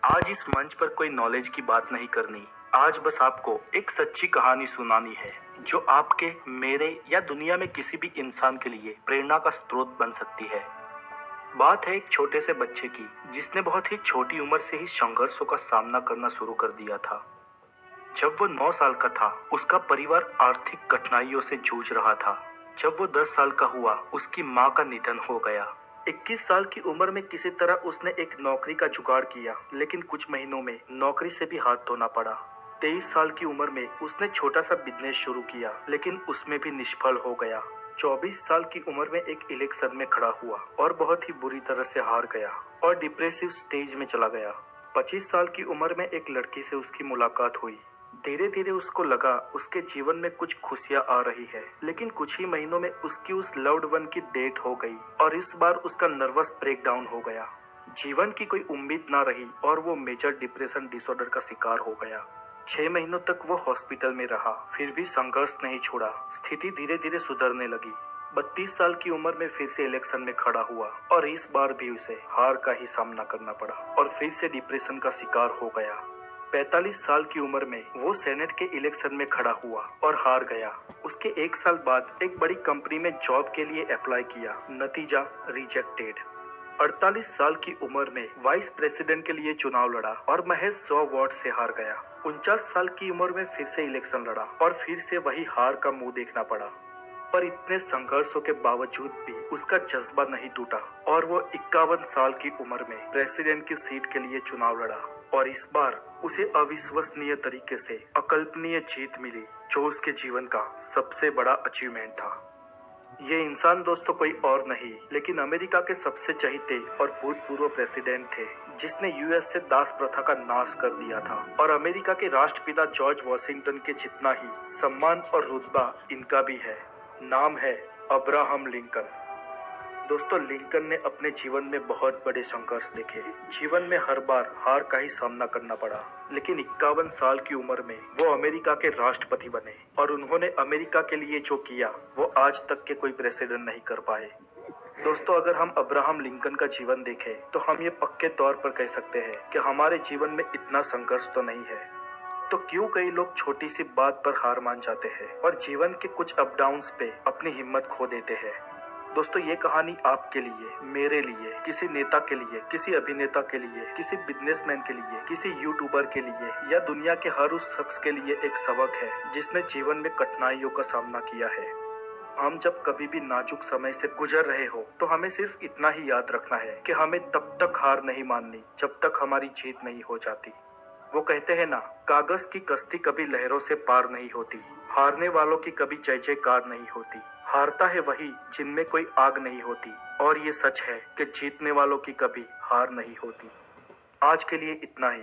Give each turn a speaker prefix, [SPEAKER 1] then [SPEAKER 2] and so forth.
[SPEAKER 1] आज इस मंच पर कोई नॉलेज की बात नहीं करनी। आज बस आपको एक सच्ची कहानी सुनानी है जो आपके, मेरे या दुनिया में किसी भी इंसान के लिए प्रेरणा का स्रोत बन सकती है। बात है एक छोटे से बच्चे की जिसने बहुत ही छोटी उम्र से ही संघर्षों का सामना करना शुरू कर दिया था। जब वो 9 साल का था, उसका परिवार आर्थिक कठिनाइयों से जूझ रहा था। जब वो 10 साल का हुआ, उसकी माँ का निधन हो गया। 21 साल की उम्र में किसी तरह उसने एक नौकरी का जुगाड़ किया, लेकिन कुछ महीनों में नौकरी से भी हाथ धोना पड़ा। 23 साल की उम्र में उसने छोटा सा बिजनेस शुरू किया, लेकिन उसमें भी निष्फल हो गया। 24 साल की उम्र में एक इलेक्शन में खड़ा हुआ और बहुत ही बुरी तरह से हार गया और डिप्रेसिव स्टेज में चला गया। 25 साल की उम्र में एक लड़की से उसकी मुलाकात हुई। धीरे धीरे उसको लगा उसके जीवन में कुछ खुशियां आ रही है, लेकिन कुछ ही महीनों में उसकी उस लव्ड वन की डेथ हो गई और इस बार उसका नर्वस ब्रेकडाउन हो गया। जीवन की कोई उम्मीद ना रही और वो मेजर डिप्रेशन डिसऑर्डर का शिकार हो गया। 6 महीनों तक वो हॉस्पिटल में रहा, फिर भी संघर्ष नहीं छोड़ा। स्थिति धीरे धीरे सुधरने लगी। 32 साल की उम्र में फिर से इलेक्शन में खड़ा हुआ और इस बार भी उसे हार का ही सामना करना पड़ा और फिर से डिप्रेशन का शिकार हो गया। 45 साल की उम्र में वो सेनेट के इलेक्शन में खड़ा हुआ और हार गया। उसके 1 साल बाद एक बड़ी कंपनी में जॉब के लिए अप्लाई किया, नतीजा रिजेक्टेड। 48 साल की उम्र में वाइस प्रेसिडेंट के लिए चुनाव लड़ा और महज 100 वोट से हार गया। 49 साल की उम्र में फिर से इलेक्शन लड़ा और फिर से वही हार का मुंह देखना पड़ा। पर इतने संघर्षों के बावजूद भी उसका जज्बा नहीं टूटा और वो 51 साल की उम्र में प्रेसिडेंट की सीट के लिए चुनाव लड़ा और इस बार उसे अविश्वसनीय तरीके से अकल्पनीय जीत मिली, जो उसके जीवन का सबसे बड़ा अचीवमेंट था। ये इंसान दोस्तों कोई और नहीं, लेकिन अमेरिका के सबसे चहीते और भूतपूर्व प्रेसिडेंट थे, जिसने यूएस से दास प्रथा का नाश कर दिया था और अमेरिका के राष्ट्रपिता जॉर्ज वॉशिंगटन के जितना ही सम्मान और रुतबा इनका भी है। नाम है अब्राहम लिंकन। दोस्तों, लिंकन ने अपने जीवन में बहुत बड़े संघर्ष देखे। जीवन में हर बार हार का ही सामना करना पड़ा, लेकिन 51 साल की उम्र में वो अमेरिका के राष्ट्रपति बने और उन्होंने अमेरिका के लिए जो किया वो आज तक के कोई प्रेसिडेंट नहीं कर पाए। दोस्तों, अगर हम अब्राहम लिंकन का जीवन देखें तो हम ये पक्के तौर पर कह सकते हैं कि हमारे जीवन में इतना संघर्ष तो नहीं है। तो क्यों कई लोग छोटी सी बात पर हार मान जाते हैं और जीवन के कुछ अप डाउन्स पे अपनी हिम्मत खो देते हैं। दोस्तों, ये कहानी आपके लिए, मेरे लिए, किसी नेता के लिए, किसी अभिनेता के लिए, किसी बिजनेसमैन के लिए, किसी यूट्यूबर के लिए या दुनिया के हर उस शख्स के लिए एक सबक है जिसने जीवन में कठिनाइयों का सामना किया है। हम जब कभी भी नाजुक समय से गुजर रहे हो तो हमें सिर्फ इतना ही याद रखना है कि हमें तब तक हार नहीं माननी जब तक हमारी जीत नहीं हो जाती। वो कहते हैं ना, कागज की कश्ती कभी लहरों से पार नहीं होती। हारने वालों की कभी जय जयकार नहीं होती। हारता है वही जिनमें कोई आग नहीं होती। और ये सच है कि जीतने वालों की कभी हार नहीं होती। आज के लिए इतना ही।